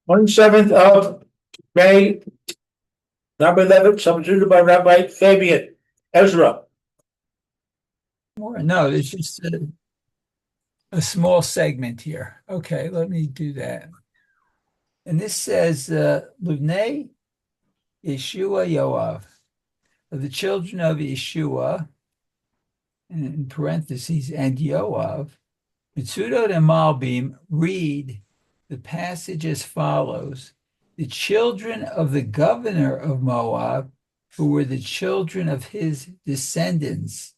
27th of May, number 11, substituted by Rabbi Fabian. Ezra. No, it's just a small segment here. Okay, let me do that. And this says, Livnei Yeshua Yoav, of the children of Yeshua, and in parentheses, and Yoav, Mitsudot and Malbim read the passage as follows. The children of the governor of Moab, who were the children of his descendants,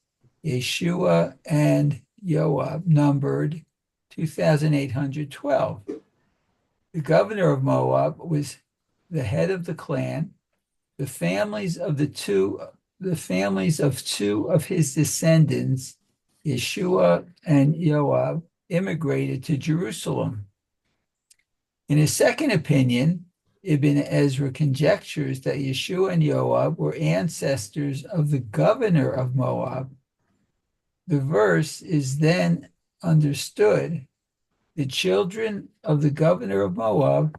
Yeshua and Yoav, numbered 2,812. The governor of Moab was the head of the clan. The families of two of his descendants, Yeshua and Yoav, immigrated to Jerusalem. In his second opinion, Ibn Ezra conjectures that Yeshua and Yoav were ancestors of the governor of Moab. The verse is then understood: the children of the governor of Moab,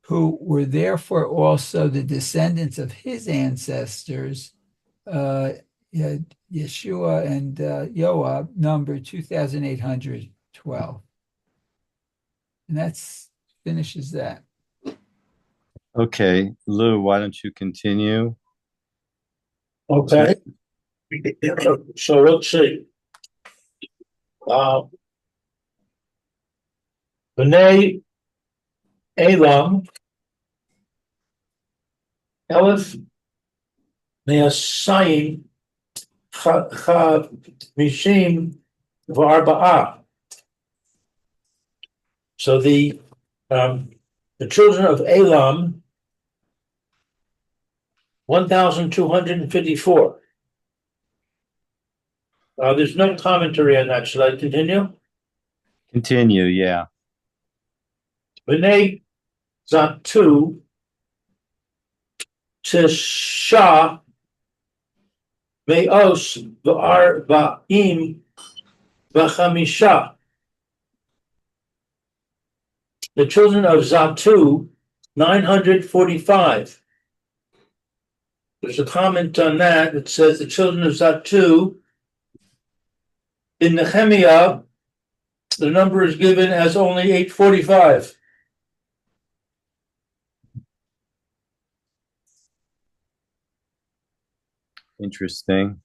who were therefore also the descendants of his ancestors, Yeshua and Yoav, number 2,812. And that finishes that. Okay, Lou, why don't you continue? Okay. So let's see. B'nai Elam, Elif Me'asayim Mishim V'arba'ah. So the children of Elam, 1,254. There's no commentary on that. Should I continue? Continue, yeah. B'nai Zatu, Tisha Me'os V'arba'im V'chamisha. The children of Zatu, 945. There's a comment on that. It says the children of Zatu, in Nehemiah, the number is given as only 845. Interesting.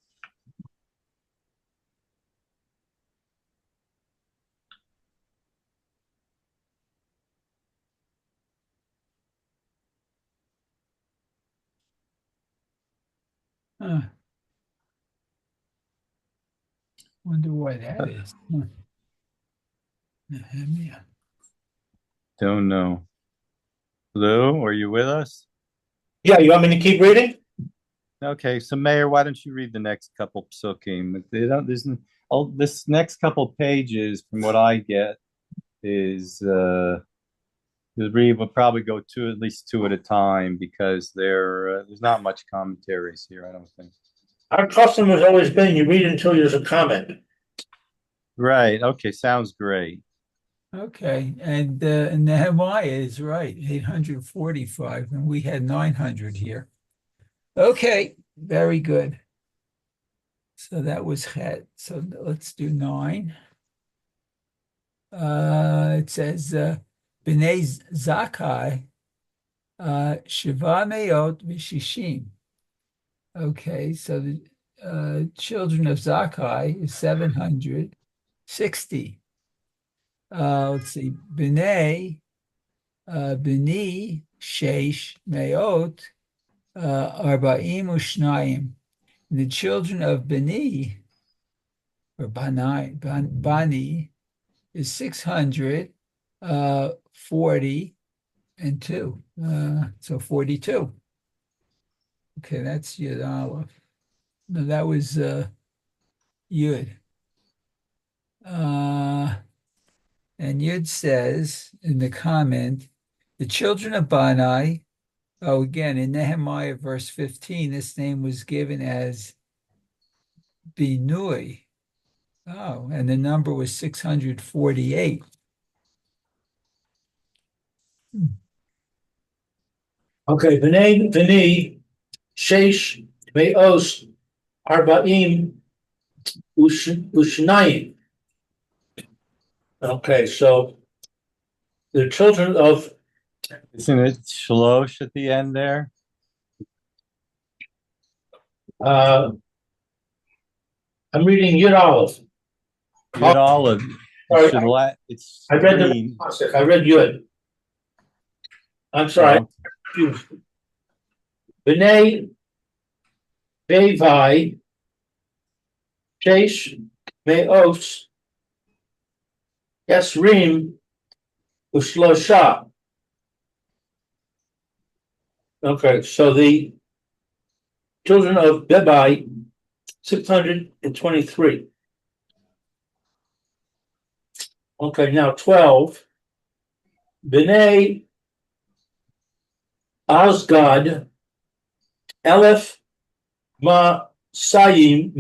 Wonder why that is. Nehemiah. Don't know. Lou, are you with us? Yeah, you want me to keep reading? Okay, so Mayor, why don't you read the next couple psukim? This next couple pages, from what I get, is we'll probably go at least two at a time, because there's not much commentaries here, I don't think. Our custom has always been you read until there's a comment. Right. Okay. Sounds great. Okay, and Nehemiah is right, 845, and we had 900 here. Okay, very good. So that was Chet. So let's do 9. It says, B'nai Zakai, Shiva Meot V'Shishim. Okay, so the children of Zakai is 760. Let's see, B'nai Sheish Meot Arba'im U'Shnayim. The children of Bani, or Bani, is 640 and 2. So 42. Okay, that's Yud Aleph. No, that was Yud. And Yud says in the comment, the children of Bani, again, in Nehemiah verse 15, this name was given as Binui. And the number was 648. Okay, B'nai Sheish Me'os Arba'im Ushnayim. Okay, so the children of Isn't it Shlosh at the end there? I'm reading Yud Aleph. Yud Olive. Sorry, It's I read green. I read Yud. I'm sorry, Oh, confused. B'nai Bevai Sheish Me'os Esrim Ushlosha. Okay, so the children of Bebai, 623. Okay, now 12. B'nai Azgad, Aleph Masayim,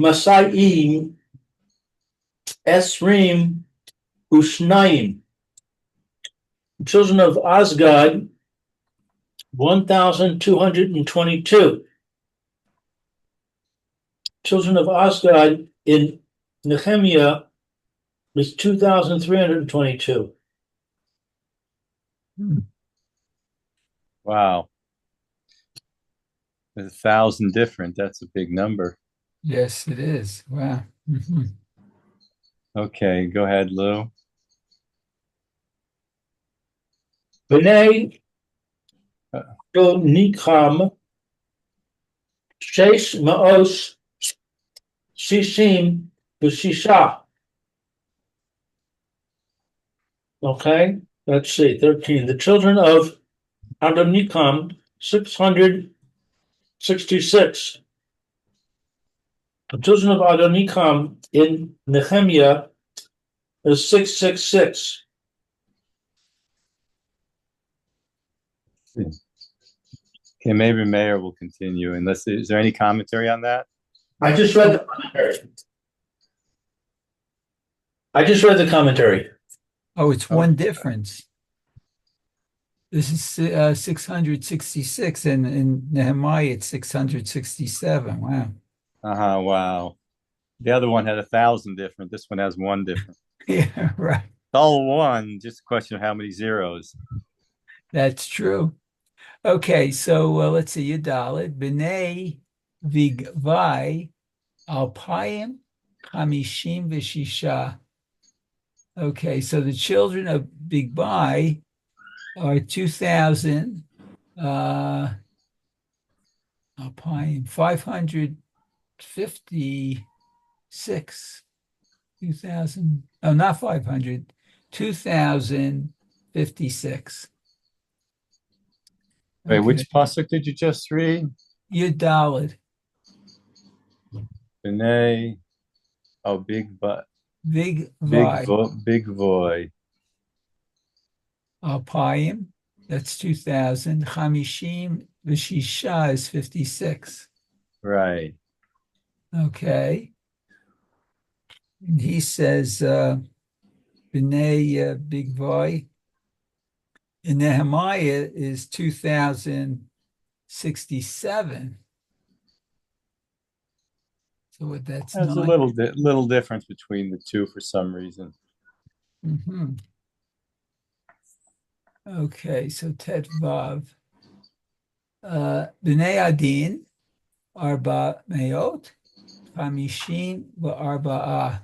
Esrim Ushnayim. Children of Azgad, 1,222. Children of Azgad in Nehemiah was 2,322. wow. There's 1,000 different. That's a big number. Yes, it is. Wow. Mhm. Okay, go ahead, Lou. B'nai Nikam, Sheish Maos, Shishim, B'Shisha. Okay, let's see, 13. The children of Adonikam, 666. The children of Adonikam in Nehemiah is 666. Okay, maybe Mayor will continue. Unless is there any commentary on that? I just read the commentary. Oh, it's one difference. This is 666, and in Nehemiah it's 667. Wow. Wow. The other one had 1,000 different. This one has one different. Yeah, right. It's all one, just a question of how many zeros. That's true. Okay, so let's see. Yudalid, B'nai Vigvai Alpayim Chamishim V'Shisha. Okay, so the children of Bigbai are 2,000 Alpayim 556. 2,000. Oh, not 500. 2,056. Wait, Okay. which pasuk did you just read? Yudalid. B'nai, oh, big but Big big boy. Alpayim, that's 2,000. Chamishim V'Shisha is 56. Right. Okay. And he says, B'nai Big Boy. In Nehemiah is 2,067. So what that's There's a nine. little difference between the two for some reason. Mhm. Okay, so Tet Vav. B'nai Adin, Arba Meot, Chamishim V'Arba'ah.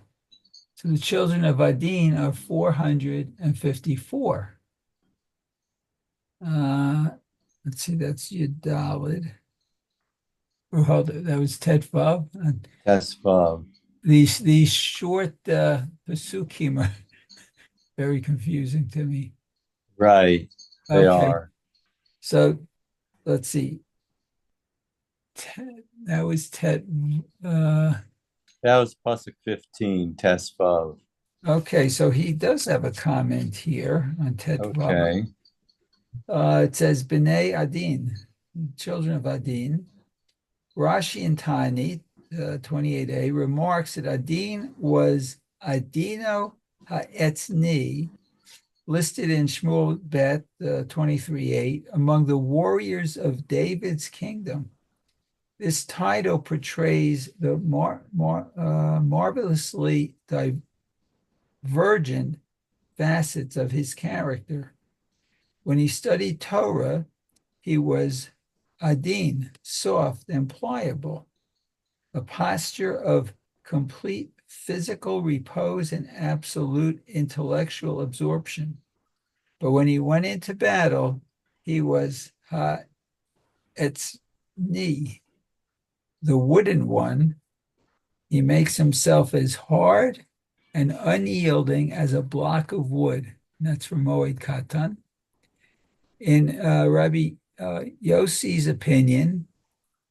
So the children of Adin are 454. Let's see, that's Yudalid. Or hold it, that was Tet Vav. That's These short Pesukim are very confusing to me. right. They Okay, are. so let's see. That was Tet. That was pasuk 15, Tesvav. Okay, so he does have a comment here on Tet Vav. Okay. It says B'nai Adin, children of Adin. Rashi and Tani, 28a, remarks that Adin was Adino Ha'etzni, listed in Shmuel Bet 23:8 among the warriors of David's kingdom. This title portrays the marvelously divergent facets of his character. When he studied Torah, he was adin, soft and pliable, a posture of complete physical repose and absolute intellectual absorption. But when he went into battle, he was etzni, the wooden one. He makes himself as hard and unyielding as a block of wood. And that's from Moed Katan. In Rabbi Yossi's opinion,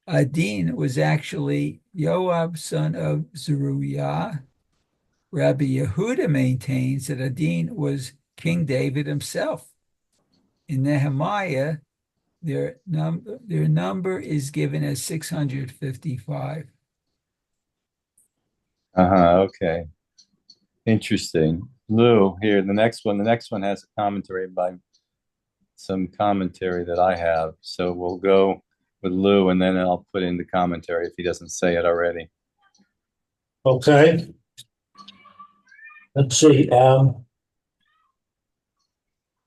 Adin was actually Yoab, son of Zeruiah. Rabbi Yehuda maintains that Adin was King David himself. In Nehemiah, their number is given as 655. Okay. Interesting. Lou, here, the next one has a commentary by some commentary that I have. So we'll go with Lou, and then I'll put in the commentary if he doesn't say it already. Okay. Let's see,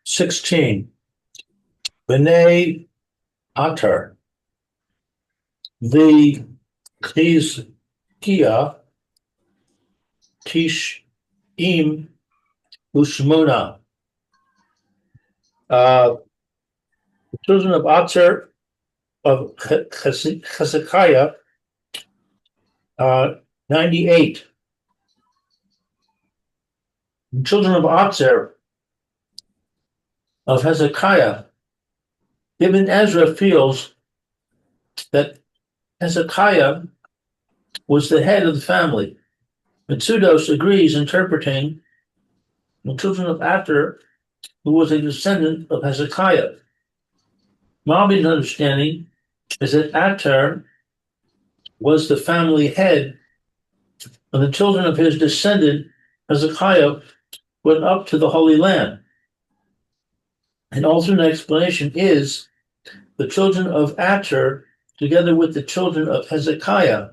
16. B'nai Atar, the Chizkiah, Tish'im, Ushmuna. The children of Atar of Hezekiah, 98. The children of Atar of Hezekiah. Ibn Ezra feels that Hezekiah was the head of the family. Mitsudos agrees, interpreting the children of Atar, who was a descendant of Hezekiah. Malbi's understanding is that Atar was the family head, and the children of his descendant Hezekiah went up to the Holy Land. An alternate explanation is the children of Atar together with the children of Hezekiah,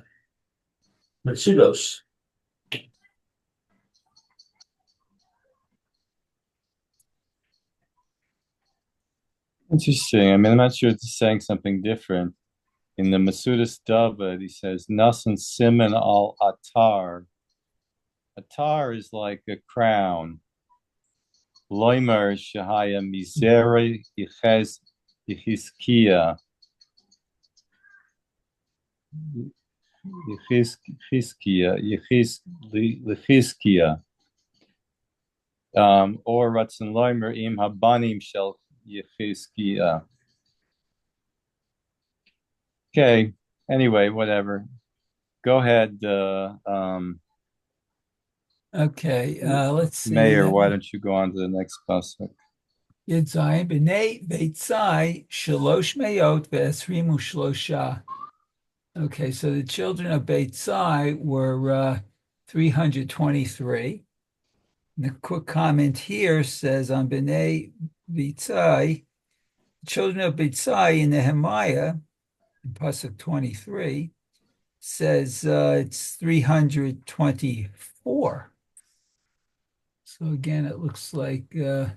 Mitsudos. Interesting. I mean, I'm not sure if it's saying something different. In the Masudas David, he says, Nasan Simon al Atar. Atar is like a crown. Loimer Shahaya Mizere Yichez Yichiskia. Yichiskia. Or Ratzon Loimer Im Habanim Shel Yichiskia. Okay. Anyway, whatever. Go ahead. Okay, let's see. Mayor, why don't you go on to the next pasuk? Yud Zayin b'nei Beitzai shalosh meyot ve'esrim u'shlosha. Okay, so the children of Beitzai were 323. And the quick comment here says on b'nei Beitzai, the children of Beitzai in Nehemiah, in pasuk 23, says it's 324. So again, it looks like we're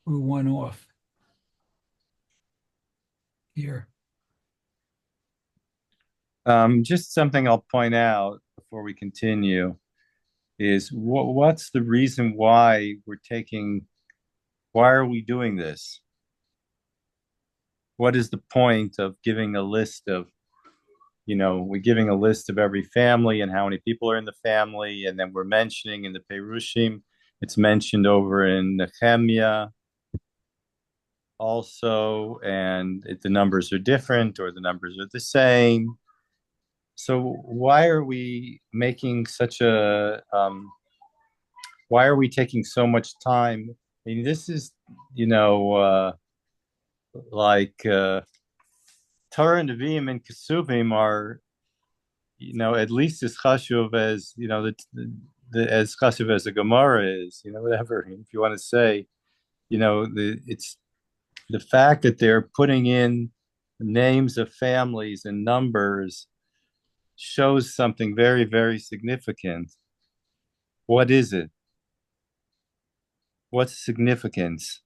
one off here. Just something I'll point out before we continue is what's the reason why are we doing this? What is the point of giving a list of, we're giving a list of every family and how many people are in the family, and then we're mentioning in the Perushim, it's mentioned over in Nehemiah also, and the numbers are different or the numbers are the same. So why are we making why are we taking so much time? I mean, this is, like Torah and Nevi'im and Kesuvim are, at least as chashuv as, as chashuv as the Gemara is, whatever, if you want to say. it's the fact that they're putting in names of families and numbers shows something very, very significant. What is it? What's significance?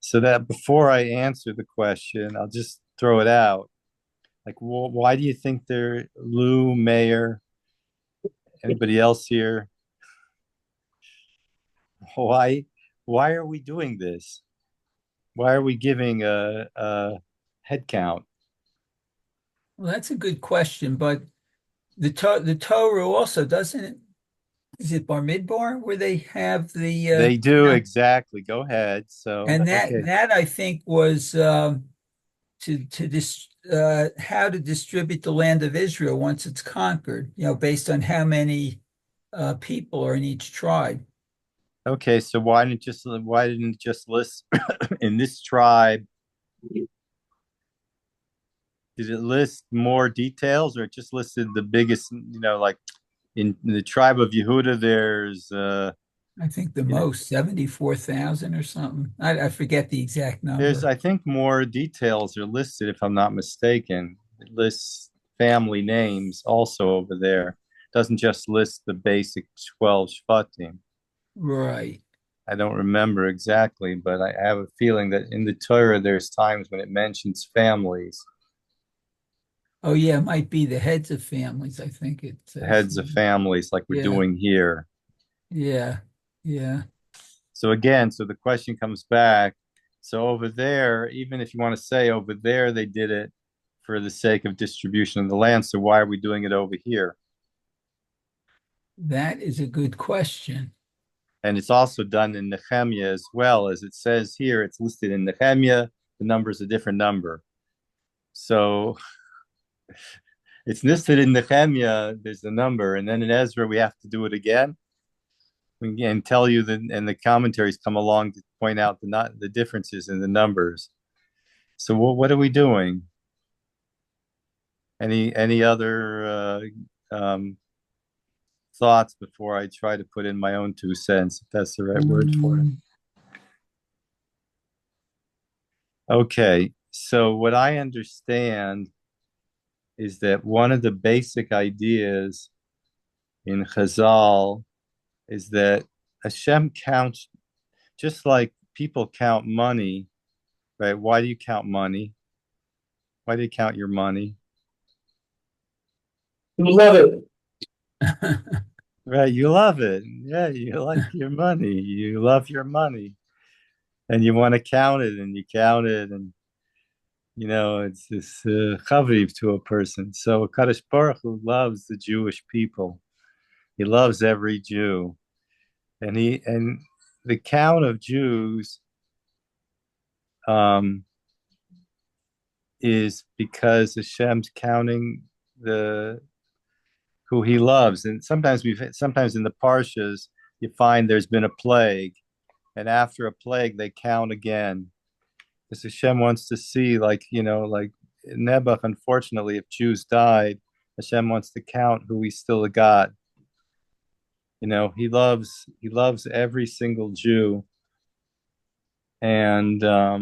So that before I answer the question, I'll just throw it out. Like, why do you think they're Lou, Mayor, anybody else here? Why, why are we doing this? Why are we giving a head count? Well, that's a good question, but the Torah also doesn't it? Is it Bar Midbar where they have the They do exactly. Go ahead. So, and that okay. that I think was to this how to distribute the land of Israel once it's conquered, based on how many people are in each tribe. Okay, so why didn't it just list in this tribe? Did it list more details, or it just listed the biggest? Like in the tribe of Yehuda, there's I think the you know, most 74,000 or something. I forget the exact there's number. I think more details are listed if I'm not mistaken. It lists family names also over there. It doesn't just list the basic 12 Shvatim. Right. I don't remember exactly, but I have a feeling that in the Torah there's times when it mentions families, Oh yeah, it might be the heads of families, I think it the says. heads of families, like we're Yeah, doing here. yeah, yeah. So again, so the question comes back. So over there, even if you want to say over there, they did it for the sake of distribution of the land. So why are we doing it over here? That is a good question. And it's also done in Nehemiah as well. As it says here, it's listed in Nehemiah. The number is a different number. So it's listed in Nehemiah, there's the number. And then in Ezra, we have to do it again. And tell you that, and the commentaries come along to point out the differences in the numbers. So what are we doing? Any other thoughts before I try to put in my own 2 cents, if that's the right word for it? Mm, Okay, so what I understand is that one of the basic ideas in Chazal is that Hashem counts just like people count money, right? Why do you count money? Why do you count your money? You love it. Right, you love it. Yeah, you like your money. You love your money. And you want to count it and you count it and it's this chaviv to a person. So Kadosh Baruch Hu loves the Jewish people. He loves every Jew. And the count of Jews um, is because Hashem's counting the who he loves. And sometimes in the parshas you find there's been a plague, and after a plague they count again. Because Hashem wants to see, like Nebuch, unfortunately, if Jews died, Hashem wants to count who he still got. He loves every single Jew. And I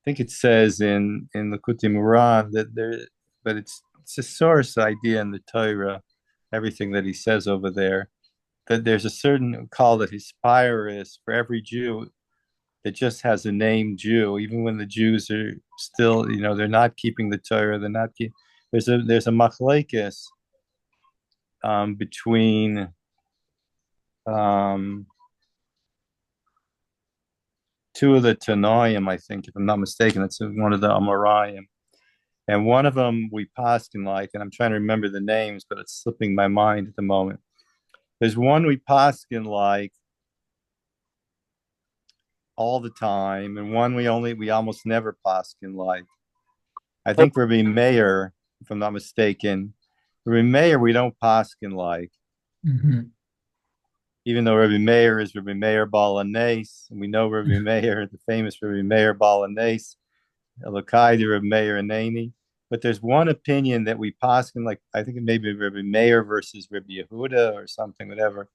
think it says in Likutei Moharan that but it's a source idea in the Torah, everything that he says over there, that there's a certain call that Hispyrus for every Jew that just has a name Jew, even when the Jews are still, they're not keeping the Torah, they're not keep, there's a machlekes between two of the Tanoim, I think, if I'm not mistaken. It's one of the Amoraim. And one of them we paskin like, and I'm trying to remember the names, but it's slipping my mind at the moment. There's one we paskin like all the time, and one we almost never paskin like. I think Rabbi Meir, if I'm not mistaken, Rabbi Meir we don't paskin like, mhm. even though Rabbi Meir is Rabbi Meir Baal HaNes, and we know Rabbi Meir, the famous Rabbi Meir Baal HaNes, Elokai de Rabbi Meir Anani. But there's one opinion that we paskin like, I think it may be Rabbi Meir versus Rabbi Yehuda or something, whatever.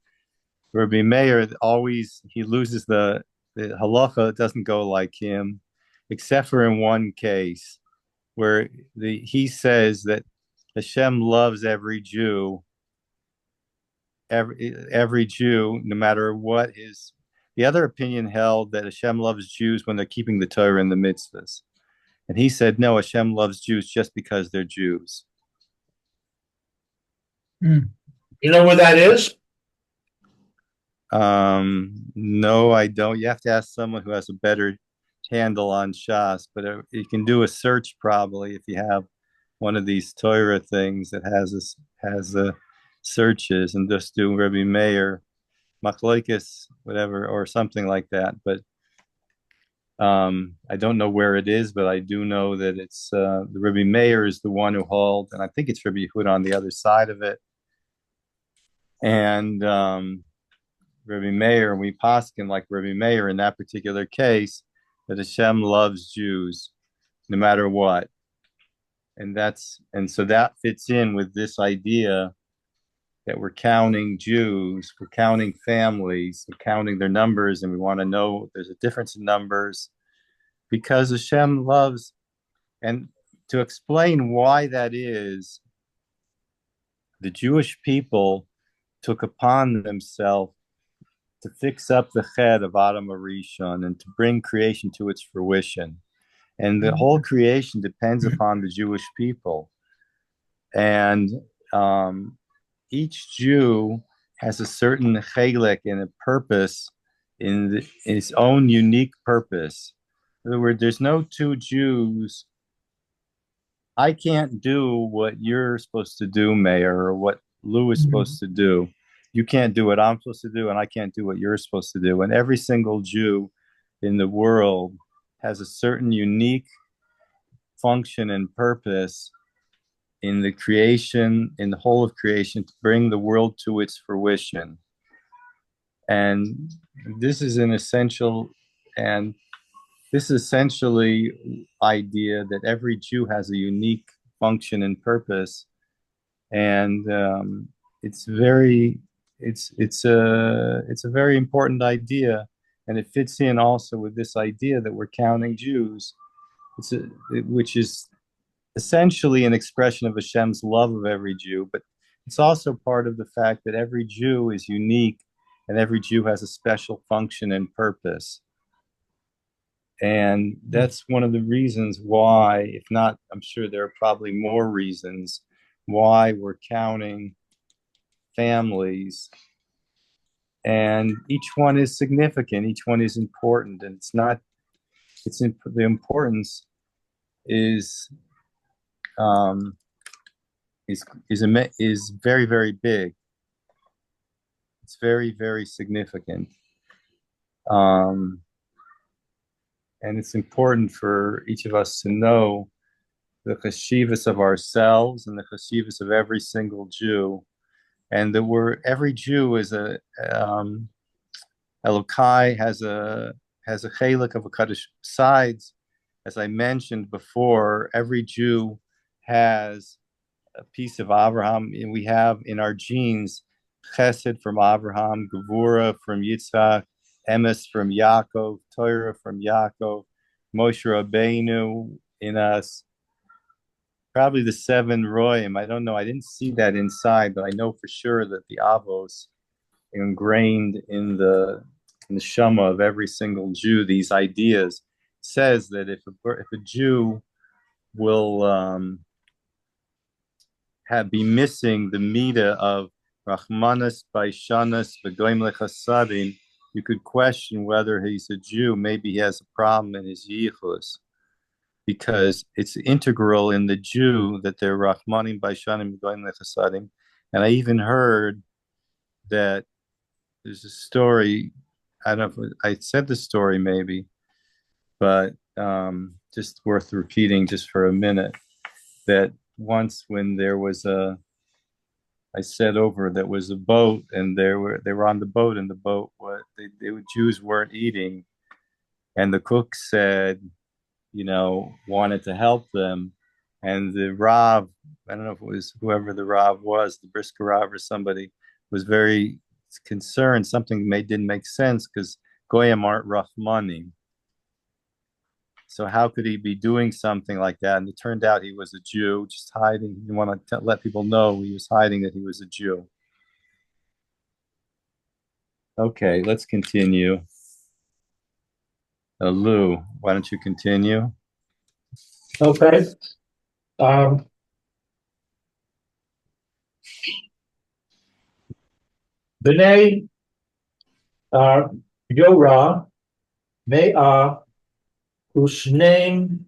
Rabbi Meir always, he loses the halacha. It doesn't go like him, except for in one case where he says that Hashem loves every Jew, every Jew, no matter what his. The other opinion held that Hashem loves Jews when they're keeping the Torah and the mitzvahs, and he said no, Hashem loves Jews just because they're Jews. Hmm. You know where that is? No, I don't. You have to ask someone who has a better handle on Shas, but you can do a search probably if you have one of these Torah things that has searches, and just do Rabbi Meir, Machlokes, whatever, or something like that. But I don't know where it is, but I do know that it's the Rabbi Meir is the one who holds, and I think it's Rabbi Yehuda on the other side of it. And Rabbi Meir, we paskin like Rabbi Meir in that particular case, that Hashem loves Jews no matter what. And so that fits in with this idea that we're counting Jews, we're counting families, we're counting their numbers, and we want to know there's a difference in numbers because Hashem loves. And to explain why that is, the Jewish people took upon themselves to fix up the head of Adam Arishon and to bring creation to its fruition. And the whole creation depends upon the Jewish people. And each Jew has a certain chelek and a purpose in its own unique purpose. In other words, there's no two Jews. I can't do what you're supposed to do, Mayor, or what Lou is supposed to do. You can't do what I'm supposed to do, and I can't do what you're supposed to do. And every single Jew in the world has a certain unique function and purpose in the creation, in the whole of creation, to bring the world to its fruition. And this is an essential, and this essentially idea that every Jew has a unique function and purpose. And it's a very important idea, and it fits in also with this idea that we're counting Jews, which is essentially an expression of Hashem's love of every Jew, but it's also part of the fact that every Jew is unique and every Jew has a special function and purpose. And that's one of the reasons why, if not, I'm sure there are probably more reasons why we're counting families. And each one is significant, each one is important, and the importance is very, very big. It's very, very significant. And it's important for each of us to know the cheshivas of ourselves and the cheshivas of every single Jew, and that every Jew is Elokai has a chelik of a kaddish. Besides, as I mentioned before, every Jew has a piece of Abraham, and we have in our genes Chesed from Abraham, Gevura from Yitzchak, Emes from Yaakov, Torah from Yaakov, Moshe Rabbeinu in us. Probably the 7 Royim. I don't know. I didn't see that inside, but I know for sure that the Avos ingrained in the Shema of every single Jew, these ideas, says that if a Jew will be missing the midah of Rachmanas, Baishanas, V'goim Lechasadim, you could question whether he's a Jew. Maybe he has a problem in his yichus, because it's integral in the Jew that they're Rachmanim, Baishanim, V'goim Lechasadim. And I even heard that there's a story, I don't know if I said the story maybe, but just worth repeating just for a minute, that once when there was I said there was a boat, and they were on the boat, and the boat Jews weren't eating, and the cook said, wanted to help them, and the Rav, I don't know if it was whoever the Rav was, the Brisker Rav or somebody, was very concerned something didn't make sense because Goyim aren't rough money. So how could he be doing something like that? And it turned out he was a Jew, just hiding. He wanted to let people know he was hiding that he was a Jew. Okay, let's continue. Lou, why don't you continue? Okay. B'nai Yorah Me'ah Ushneim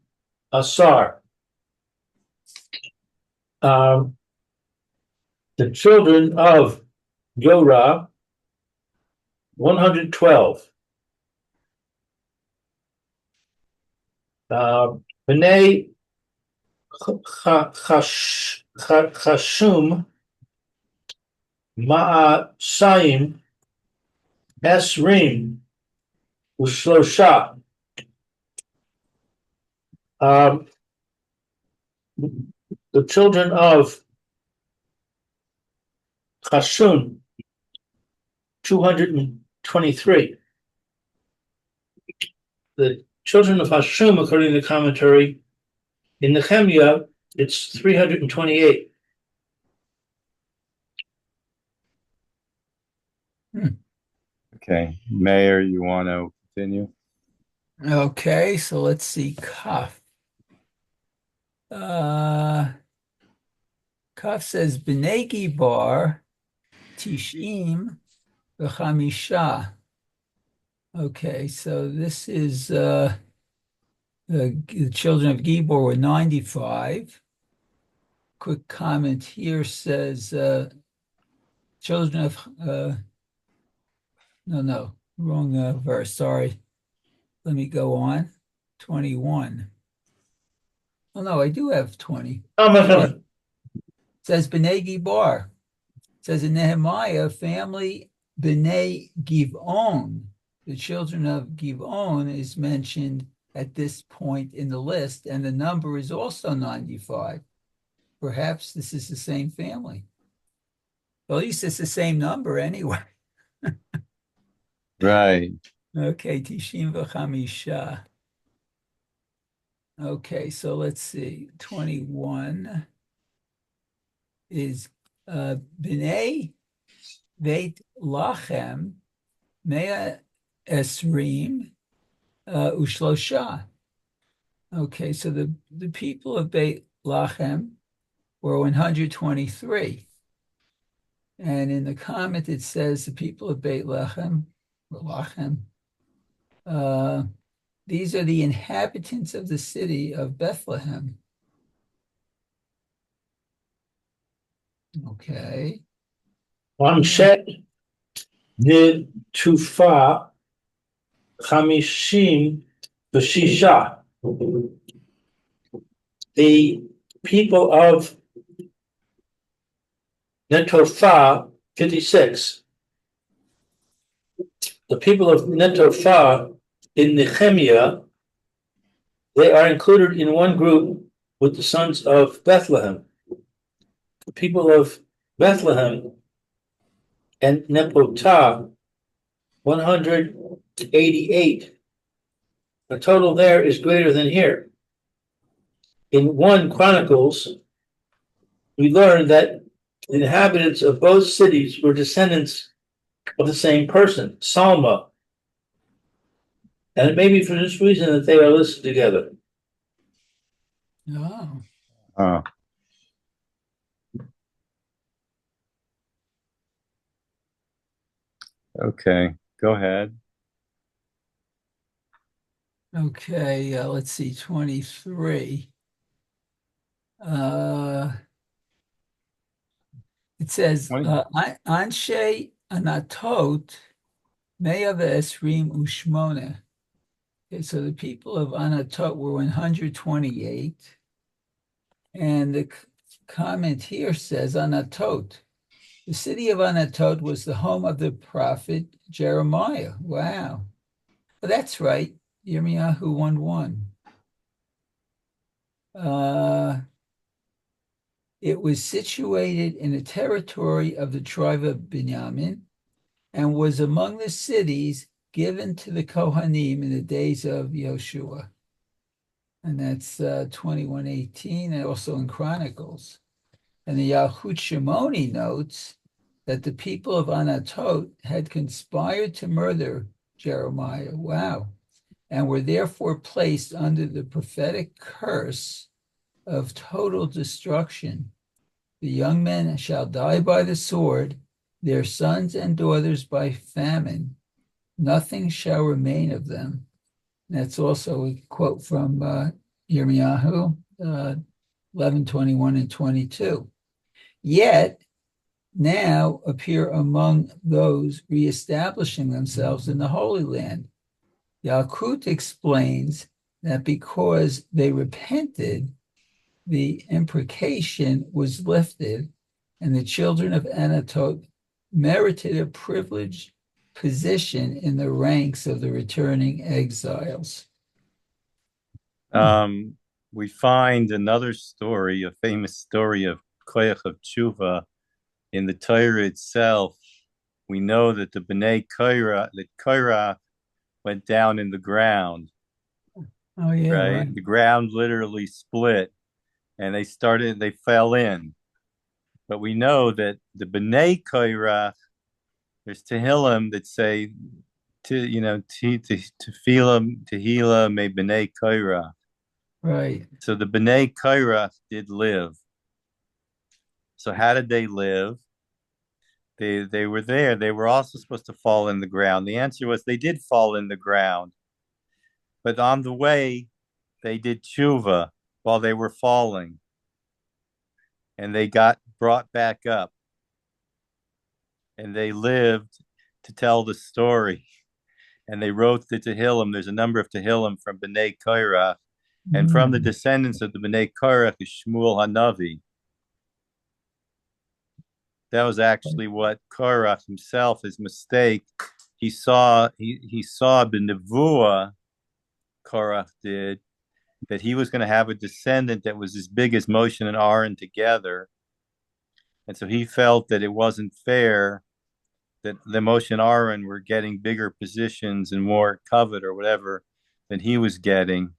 Asar. The children of Yorah, 112. B'nai Chashum Ma'asayim Esrim Ushlosha. The children of Chashum, 223. The children of Hashum, according to the commentary, in Nehemiah, it's 328. Okay, Mayor, you want to continue? Okay, so let's see. Kaf. Kaf says B'nai Gibar Tishim v'chamisha. Okay, so this is the children of Gibor were 95. Quick comment here says children of no, wrong verse. Sorry. Let me go on. 21. Oh no, I do have 20. It says B'nai Gibar. It says in Nehemiah, family B'nai Giv'on. The children of Giv'on is mentioned at this point in the list, and the number is also 95. Perhaps this is the same family. Well, at least it's the same number anyway. Right. Okay, Tishim v'chamisha. Okay, so let's see. 21 is B'nai Beit Lachem Mea Esrim Ushlosha. Okay, so the people of Beit Lachem were 123. And in the comment, it says the people of Beit Lachem, these are the inhabitants of the city of Bethlehem. Okay. Amshet did Tufa Chamishim V'Shisha. The people of Netophah, 56. The people of Netophah in Nehemiah, they are included in one group with the sons of Bethlehem. The people of Bethlehem and Nepotah, 188. The total there is greater than here. In 1 Chronicles, we learn that the inhabitants of both cities were descendants of the same person, Salma. And it may be for this reason that they are listed together. Oh. Okay, go ahead. Okay, let's see, 23. It says, 20. Anshe Anatot Mea ve'esrim ushmona. Okay, so the people of Anatot were 128. And the comment here says Anatot. The city of Anatot was the home of the prophet Jeremiah. Wow. Well, that's right. Yirmiyahu 1:1. It was situated in the territory of the tribe of Benjamin and was among the cities given to the Kohanim in the days of Yoshua. And that's 21:18, and also in Chronicles. And the Yahut Shimoni notes that the people of Anatot had conspired to murder Jeremiah. Wow. And were therefore placed under the prophetic curse of total destruction. The young men shall die by the sword, their sons and daughters by famine. Nothing shall remain of them. That's also a quote from Yirmiyahu 11:21 and 22. Yet now appear among those reestablishing themselves in the Holy Land. Yalkut explains that because they repented, the imprecation was lifted, and the children of Anatot merited a privileged position in the ranks of the returning exiles. We find another story, a famous story of Koyach of Tshuva in the Torah itself. We know that the Bnei Korach went down in the ground. Oh, yeah, right. The ground literally split, and they fell in. But we know that the Bnei Korach, there's Tehillim that say, Tehillah me Bnei Korach. Right. So the Bnei Korach did live. So how did they live? They were there. They were also supposed to fall in the ground. The answer was they did fall in the ground. But on the way, they did tshuva while they were falling. And they got brought back up. And they lived to tell the story. And they wrote the Tehillim. There's a number of Tehillim from Bnei Korach. And from the descendants of the Bnei Korach is Shmuel Hanavi. That was actually what Korach himself, his mistake. He saw the nevuah Korach did, that he was going to have a descendant that was as big as Moshe and Aaron together. And so he felt that it wasn't fair that the Moshe and Aaron were getting bigger positions and more covet or whatever than he was getting.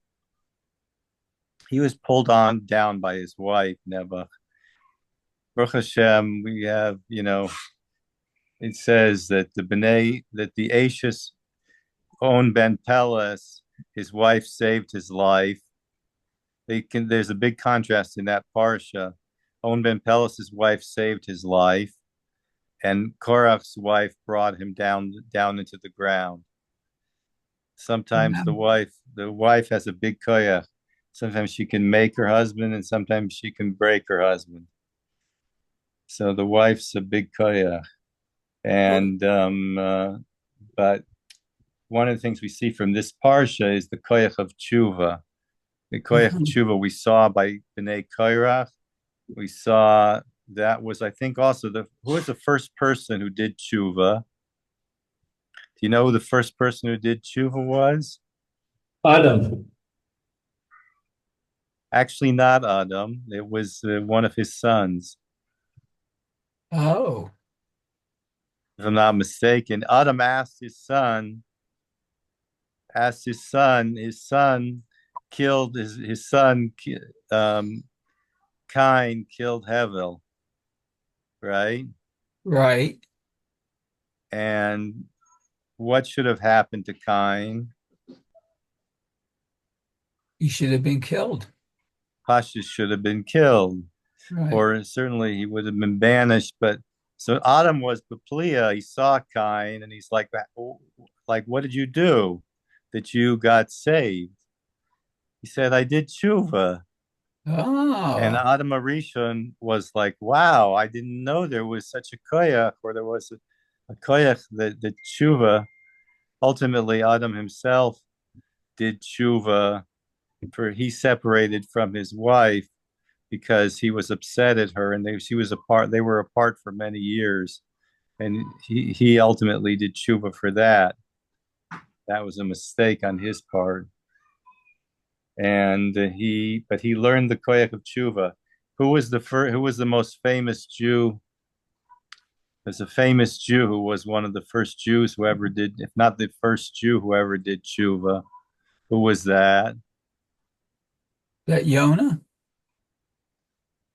He was pulled on down by his wife, Nebuch. Baruch Hashem, we have, it says that the Ashes own Ben Peles, his wife saved his life. There's a big contrast in that parsha. On Ben Peles' wife saved his life, and Korach's wife brought him down into the ground. Sometimes the wife has a big koyach. Sometimes she can make her husband, and sometimes she can break her husband. So the wife's a big koyach. And but one of the things we see from this parsha is the koyach of tshuva. The koyach of tshuva we saw by Bnei Korach. We saw that was, I think, also who was the first person who did tshuva? Do you know who the first person who did tshuva was? Adam. Actually, not Adam. It was one of his sons. Oh. If I'm not mistaken. Adam asked his son, his son killed his son, Cain killed Hevel, right? Right. And what should have happened to Cain? He should have been killed. Pashas should have been killed, Right. or certainly he would have been banished. But so Adam was Beplia. He saw Cain, and he's like, what did you do that you got saved? He said, I did tshuva. Oh. And Adam Arishon was like, wow, I didn't know there was such a koyach, or there was a koyach that tshuva. Ultimately, Adam himself did tshuva, for he separated from his wife because he was upset at her, and they were apart for many years, and he ultimately did tshuva for that. That was a mistake on his part. And he learned the koyach of tshuva. Who was the most famous Jew There's a famous Jew who was one of the first Jews who ever did, if not the first Jew who ever did tshuva. Who was that? That Yonah?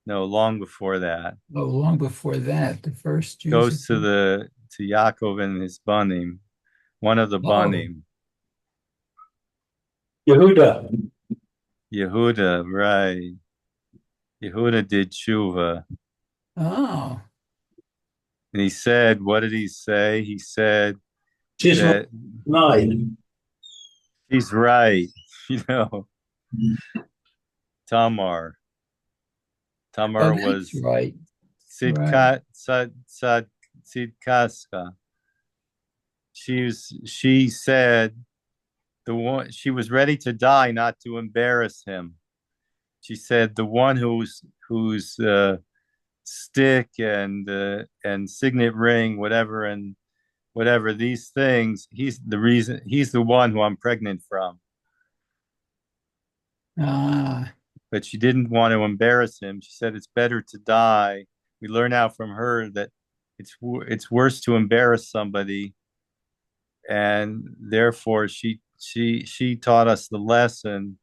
No, long before that. Oh, long before that, the first Jews. Goes to Yaakov and his banim, one of the Oh. banim. Yehuda. Yehuda, right. Yehuda did tshuva. Oh, And he said, what did he say? He said She's that nine. he's right. You know, Tamar. Tamar that's was right. Sidka, Sidkaska. She said the one she was ready to die not to embarrass him. She said the one whose stick and signet ring, whatever these things, he's the one who I'm pregnant from. Ah, But she didn't want to embarrass him. She said it's better to die. We learn out from her that it's worse to embarrass somebody, and therefore she taught us the lesson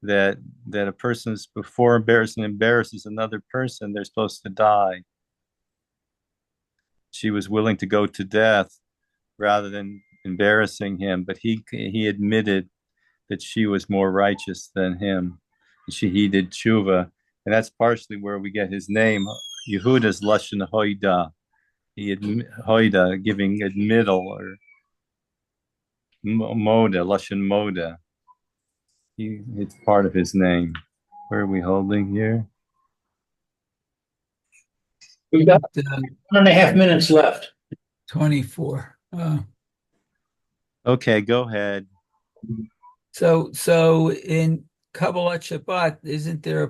that a person's before embarrasses another person, they're supposed to die. She was willing to go to death rather than embarrassing him, but he admitted that she was more righteous than him. He did tshuva, and that's partially where we get his name. Yehuda's lashon hoida. Hoida, giving admittal, or moda, lashon moda. It's part of his name. Where are we holding here? We got 1.5 minutes left. 24. Okay, go ahead. So in Kabbalat Shabbat, isn't there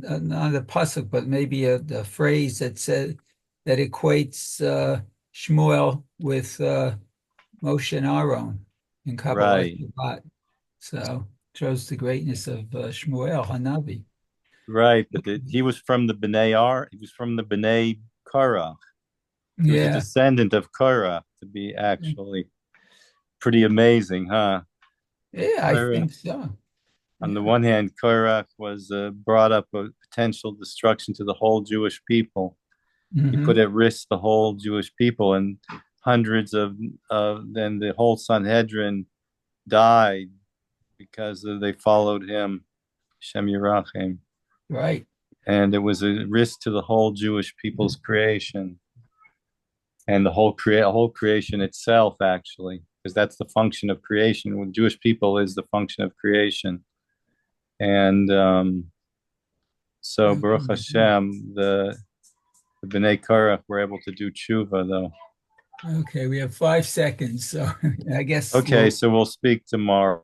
not a pasuk, but maybe a phrase that said that equates Shmuel with Moshe and Aaron in Kabbalat Right. Shabbat? So shows the greatness of Shmuel Hanavi. Right, but he was from the He was from the Bnei Korach. He was a descendant of Korach, to be actually pretty amazing, huh? Yeah, I think so. On the one hand, Korach was brought up a potential destruction to the whole Jewish people. He put at risk the whole Jewish people, and hundreds then the whole Sanhedrin died because they followed him, Shem Yerachim. Right. And it was a risk to the whole Jewish people's creation, and the whole creation itself, actually, because that's the function of creation. When Jewish people is the function of creation. And so Baruch Hashem, the Bnei Korach were able to do tshuva, though. Okay, we have 5 seconds, so I guess. Okay, so we'll speak tomorrow.